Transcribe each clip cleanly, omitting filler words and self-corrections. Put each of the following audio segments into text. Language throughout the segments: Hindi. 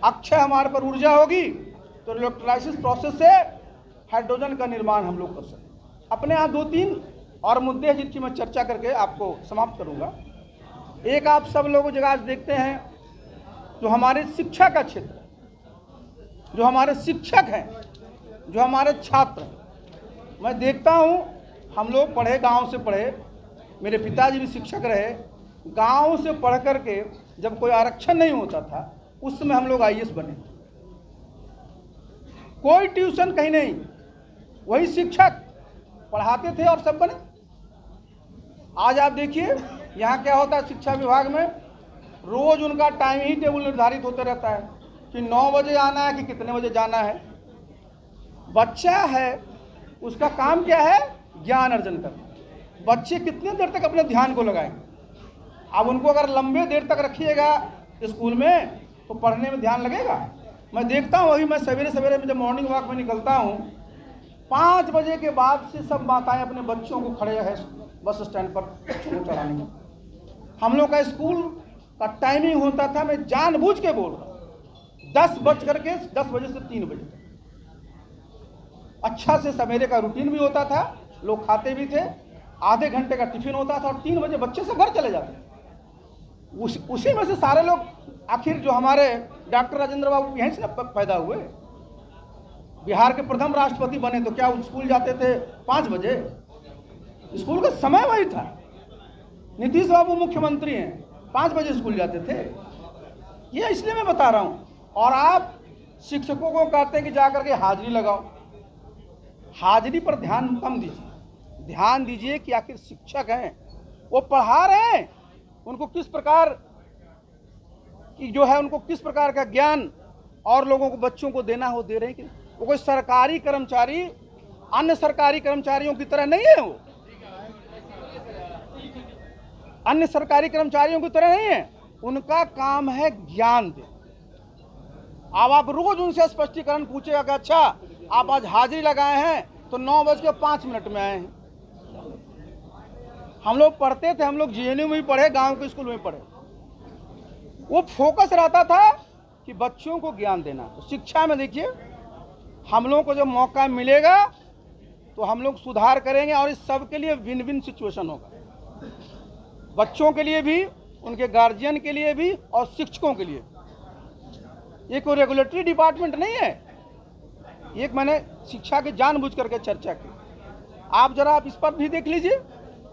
अक्षय हमारे पर ऊर्जा होगी तो इलेक्ट्रोलाइसिस प्रोसेस से हाइड्रोजन का निर्माण हम लोग कर सकते। अपने यहाँ 2-3 और मुद्दे हैं जिनकी मैं चर्चा करके आपको समाप्त करूँगा। एक, आप सब लोग जगह देखते हैं जो हमारे शिक्षा का क्षेत्र, जो हमारे शिक्षक हैं, जो हमारे छात्र हैं, मैं देखता हूँ हम लोग पढ़े, गांव से पढ़े, मेरे पिताजी भी शिक्षक रहे, गांव से पढ़ कर के जब कोई आरक्षण नहीं होता था उस समय हम लोग आईएएस बने। कोई ट्यूशन कहीं नहीं, वही शिक्षक पढ़ाते थे और सब बने। आज आप देखिए यहाँ क्या होता है, शिक्षा विभाग में रोज उनका टाइम ही टेबल निर्धारित होता रहता है कि 9 बजे आना है कि कितने बजे जाना है। बच्चा है, उसका काम क्या है, ज्ञान अर्जन करना। बच्चे कितने देर तक अपने ध्यान को लगाएंगे? अब उनको अगर लंबे देर तक रखिएगा स्कूल में तो पढ़ने में ध्यान लगेगा? मैं देखता हूँ, वही मैं सवेरे सवेरे जब मॉर्निंग वॉक में निकलता हूँ, 5 बजे के बाद से सब माताएं अपने बच्चों को खड़े है बस स्टैंड पर बच्चों को चढ़ाने का। हम लोग का स्कूल का टाइमिंग होता था, मैं जानबूझ के बोल रहा हूँ, 10 बजे से 3 बजे तक। अच्छा से सवेरे का रूटीन भी होता था, लोग खाते भी थे, आधे घंटे का टिफिन होता था और 3 बजे बच्चे सब घर चले जाते। उसी में से सारे लोग आखिर जो हमारे डॉक्टर राजेंद्र बाबू यहीं से पैदा हुए, बिहार के प्रथम राष्ट्रपति बने, तो क्या स्कूल जाते थे 5 बजे? स्कूल का समय वही था। नीतीश बाबू मुख्यमंत्री हैं, 5 बजे स्कूल जाते थे। ये इसलिए मैं बता रहा हूँ। और आप शिक्षकों को कहते हैं कि जाकर के हाजिरी लगाओ। हाजिरी पर ध्यान कम दीजिए, ध्यान दीजिए कि आखिर शिक्षक हैं, वो पढ़ा रहे हैं, उनको किस प्रकार की जो है, उनको किस प्रकार का ज्ञान और लोगों को, बच्चों को देना हो दे रहे हैं कि वो कोई सरकारी कर्मचारी अन्य सरकारी कर्मचारियों की तरह नहीं है। वो अन्य सरकारी कर्मचारियों की तरह नहीं है, उनका काम है ज्ञान दे। अब आप रोज उनसे स्पष्टीकरण पूछेगा कि अच्छा आप आज हाजिरी लगाए हैं तो 9:05 में आए हैं। हम लोग पढ़ते थे, हम लोग जीएनयू में भी पढ़े, गांव के स्कूल में पढ़े, वो फोकस रहता था कि बच्चों को ज्ञान देना। तो शिक्षा में देखिए, हम लोगों को जब मौका मिलेगा तो हम लोग सुधार करेंगे और इस सब के लिए विन विन सिचुएशन होगा, बच्चों के लिए भी, उनके गार्जियन के लिए भी और शिक्षकों के लिए। ये कोई रेगुलेटरी डिपार्टमेंट नहीं है, एक मैंने शिक्षा की जानबूझ करके चर्चा की। आप जरा आप इस पर भी देख लीजिए,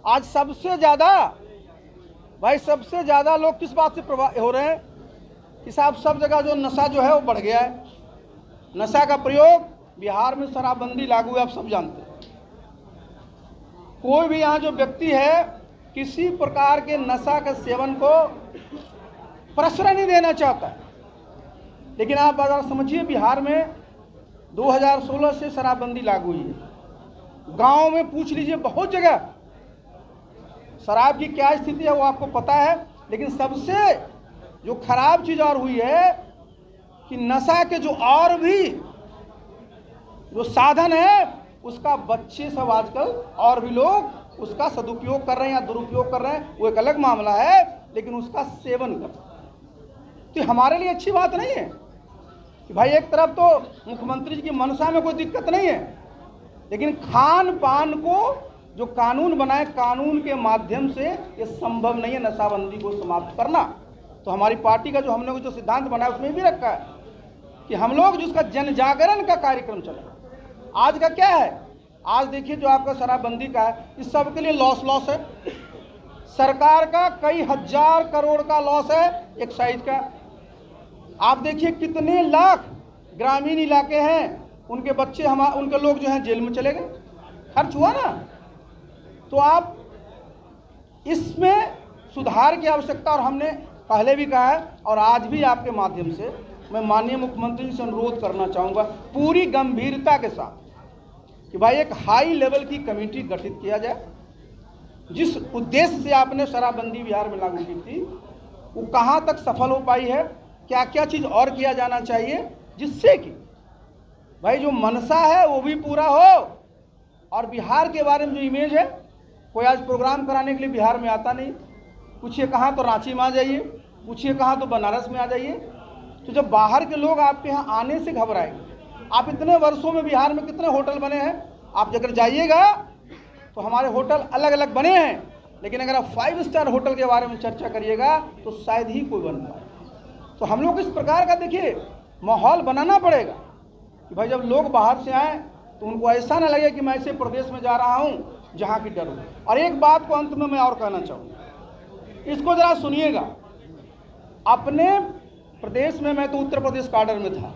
आज सबसे ज़्यादा लोग किस बात से प्रभावित हो रहे हैं कि साहब सब जगह जो नशा जो है वो बढ़ गया है। नशा का प्रयोग, बिहार में शराबबंदी लागू है, आप सब जानते हैं। कोई भी यहाँ जो व्यक्ति है किसी प्रकार के नशा के सेवन को प्रश्रय नहीं देना चाहता। लेकिन आप बात समझिए, बिहार में 2016 से शराबबंदी लागू हुई है। गांव में पूछ लीजिए, बहुत जगह शराब की क्या स्थिति है वो आपको पता है। लेकिन सबसे जो खराब चीज़ और हुई है कि नशा के जो और भी जो साधन है उसका बच्चे सब आजकल और भी लोग उसका सदुपयोग कर रहे हैं या दुरुपयोग कर रहे हैं, वो एक अलग मामला है, लेकिन उसका सेवन कर रहे हैं। तो हमारे लिए अच्छी बात नहीं है कि भाई एक तरफ तो मुख्यमंत्री जी की मंशा में कोई दिक्कत नहीं है, लेकिन खान पान को जो कानून बनाए, कानून के माध्यम से ये संभव नहीं है नशाबंदी को समाप्त करना। तो हमारी पार्टी का जो हम लोग जो सिद्धांत बनाया उसमें भी रखा है कि हम लोग जिसका जन जागरण का कार्यक्रम चला। आज का क्या है, आज देखिए जो आपका शराबबंदी का है, इस सब के लिए लॉस है। सरकार का कई हजार करोड़ का लॉस है एक्साइज का। आप देखिए कितने लाख ग्रामीण इलाके हैं, उनके बच्चे उनके लोग जो हैं जेल में चले गए, खर्च हुआ ना। तो आप इसमें सुधार की आवश्यकता, और हमने पहले भी कहा है और आज भी आपके माध्यम से मैं माननीय मुख्यमंत्री जी से अनुरोध करना चाहूँगा पूरी गंभीरता के साथ कि भाई एक हाई लेवल की कमेटी गठित किया जाए। जिस उद्देश्य से आपने शराबबंदी बिहार में लागू की थी वो कहाँ तक सफल हो पाई है, क्या क्या चीज़ और किया जाना चाहिए, जिससे कि भाई जो मनसा है वो भी पूरा हो। और बिहार के बारे में जो इमेज है, कोई आज प्रोग्राम कराने के लिए बिहार में आता नहीं, पूछिए कहाँ तो रांची में आ जाइए, पूछिए कहाँ तो बनारस में आ जाइए। तो जब बाहर के लोग आपके यहाँ आने से घबराएंगे। आप इतने वर्षों में बिहार में कितने होटल बने हैं, आप अगर जाइएगा तो हमारे होटल अलग अलग बने हैं, लेकिन अगर आप 5 स्टार होटल के बारे में चर्चा करिएगा तो शायद ही कोई बन पाए। तो हम लोग को इस प्रकार का देखिए माहौल बनाना पड़ेगा कि भाई जब लोग बाहर से आएँ तो उनको ऐसा ना लगे कि मैं ऐसे प्रदेश में जा रहा हूँ जहाँ की डर हो। और एक बात को अंत में मैं और कहना चाहूँगा, इसको ज़रा सुनिएगा। अपने प्रदेश में, मैं तो उत्तर प्रदेश काडर में था,